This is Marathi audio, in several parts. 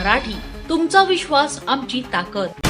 मराठी, तुमचा विश्वास आमची ताकद।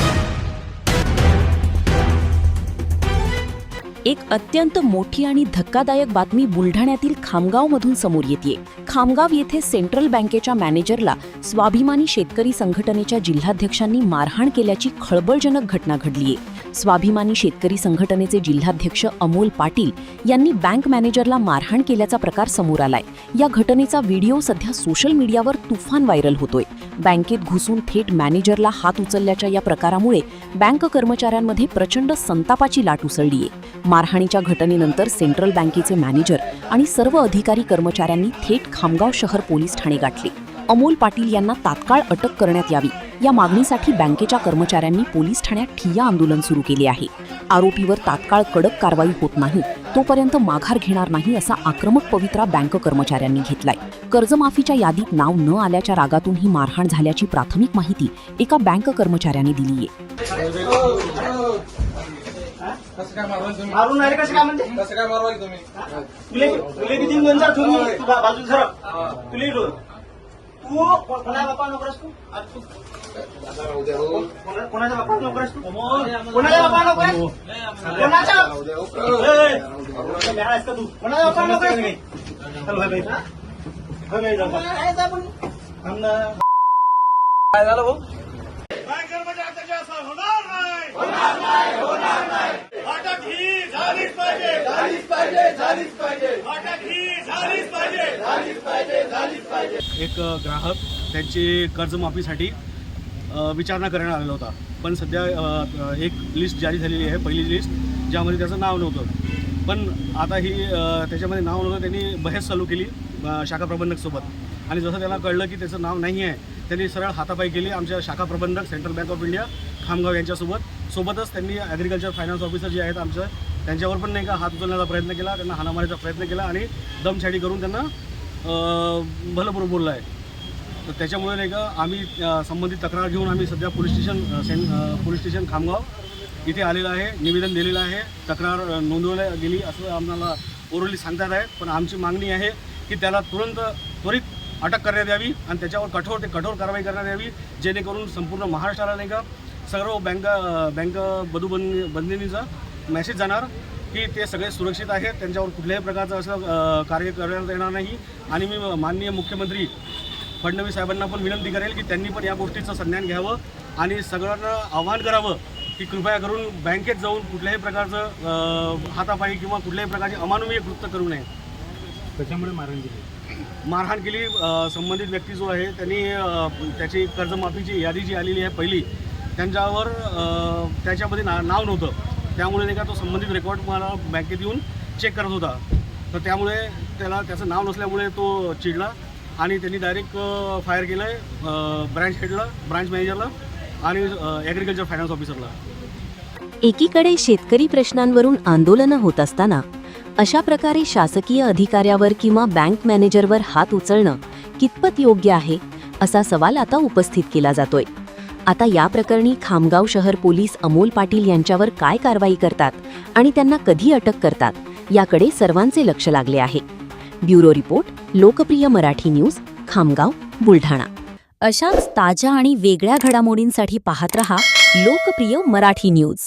एक अत्यंत मोठी आणि धक्कादायक बातमी बुलढाण्यातील खामगावमधून समोर येते। खामगाव येथे सेंट्रल बँकेच्या मॅनेजरला स्वाभिमानी शेतकरी संघटनेच्या जिल्हाध्यक्षांनी मारहाण केल्याची खळबळजनक घटना घडलीये। स्वाभिमानी शेतकरी संघटनेचे जिल्हाध्यक्ष अमोल पाटील यांनी बँक मॅनेजरला मारहाण केल्याचा प्रकार समोर आलाय। या घटनेचा व्हिडिओ सध्या सोशल मीडियावर तुफान व्हायरल होतोय। बँकेत घुसून थेट मॅनेजरला हात उचलल्याच्या या प्रकारामुळे बँक कर्मचाऱ्यांमध्ये प्रचंड संतापाची लाट उसळलीये। मारहाणीच्या घटनेनंतर सेंट्रल बँकेचे मॅनेजर आणि सर्व अधिकारी कर्मचाऱ्यांनी थेट खामगाव शहर पोलीस ठाणे गाठले। अमोल पाटील यांना तात्काळ अटक करण्यात यावी या मागणीसाठी बँकेच्या कर्मचाऱ्यांनी पोलीस ठाण्यात ठिय्या आंदोलन सुरू केले आहे। आरोपीवर तात्काळ कडक कारवाई होत नाही तोपर्यंत माघार घेणार नाही असा आक्रमक पवित्रा बँक कर्मचाऱ्यांनी घेतलाय। कर्जमाफीच्या यादीत नाव न आल्याच्या रागातून ही मारहाण झाल्याची प्राथमिक माहिती एका बँक कर्मचाऱ्याने दिली आहे। मारून आले कसं काय म्हणजे कसं काय मारवाल तुम्ही? तुले किती गंजा तुम्ही बाजू सर तुले तू कोणा बापा नोकरस तू कोणाचा बापा नोकरस तू कोणाचा बापा नोकरस कोणाचा मेळास का तू कोणाचा बापा नोकरस चल भाई भाई काय झालं भाऊ? एक ग्राहक त्यांची कर्जमाफीसाठी विचारणा करण्यात आलेला होता, पण सध्या एक लिस्ट जारी झालेली आहे, पहिली लिस्ट ज्यामध्ये त्याचं नाव नव्हतं। पण आता ही त्याच्यामध्ये नाव नव्हतं, त्यांनी बहस चालू केली शाखा प्रबंधकसोबत आणि जसं त्यांना कळलं की त्याचं नाव नाही आहे त्यांनी सरळ हातापाई केली आमच्या शाखा प्रबंधक Central Bank of India Khamgaon यांच्यासोबतच त्यांनी ॲग्रिकल्चर फायनान्स ऑफिसर जे आहेत आमचं त्यांच्यावर पण नाही का हात उचलण्याचा प्रयत्न केला, त्यांना हाणामारीचा प्रयत्न केला आणि दमछाडी करून त्यांना भलंपुरं बोललं आहे। तर त्याच्यामुळे नाही का आम्ही संबंधित तक्रार घेऊन आम्ही सध्या पोलीस स्टेशन खामगाव इथे आलेलं आहे, निवेदन दिलेलं आहे, तक्रार नोंदवल्या गेली असं आम्हाला ओरली सांगतात आहे। पण आमची मागणी आहे की त्याला त्वरित अटक करण्यात यावी आणि त्याच्यावर कठोर कारवाई करण्यात यावी, जेणेकरून संपूर्ण महाराष्ट्राला नाही का सर्व बँक बंदिनीचा मेसेज जाणार की ते सगळे सुरक्षित आहेत, त्यांच्यावर कुठल्याही प्रकारचं असं कार्य करण्यात येणार नाही। आणि मी माननीय मुख्यमंत्री फडणवीस साहेबांना पण विनंती करेल की त्यांनी पण या गोष्टीचं संज्ञान घ्यावं आणि सगळ्यांना आवाहन करावं की कृपया करून बँकेत जाऊन कुठल्याही प्रकारचं हातापाई किंवा कुठल्याही प्रकारची अमानवीय कृत्य करू नये। त्याच्यामुळे मारहाण केली संबंधित व्यक्ती जो आहे त्यांनी त्याची कर्जमाफीची यादी जी आलेली आहे पहिली त्यांच्यावर त्याच्यामध्ये नाव नव्हतं, त्यामुळे नाही का तो संबंधित रेकॉर्ड मला बँकेत येऊन चेक करत होता। तर त्यामुळे त्याचं नाव नसल्यामुळे तो चिडला आणि त्यांनी डायरेक्ट फायर केलं आहे ब्रांच हेडला, ब्रांच मॅनेजरला आणि ॲग्रिकल्चर फायनान्स ऑफिसरला। एकीकडे शेतकरी प्रश्नांवरून आंदोलनं होत असताना अशा प्रकारे शासकीय अधिकाऱ्यावर किंवा बँक मॅनेजरवर हात उचलणं कितपत योग्य आहे असा सवाल आता उपस्थित केला जातोय। आता या प्रकरणी खामगाव शहर पोलीस अमोल पाटील यांच्यावर काय कारवाई करतात आणि त्यांना कधी अटक करतात याकडे सर्वांचे लक्ष लागले आहे। ब्युरो रिपोर्ट, लोकप्रिय मराठी न्यूज, खामगाव, बुलढाणा। अशाच ताज्या आणि वेगळ्या घडामोडींसाठी पाहत रहा लोकप्रिय मराठी न्यूज।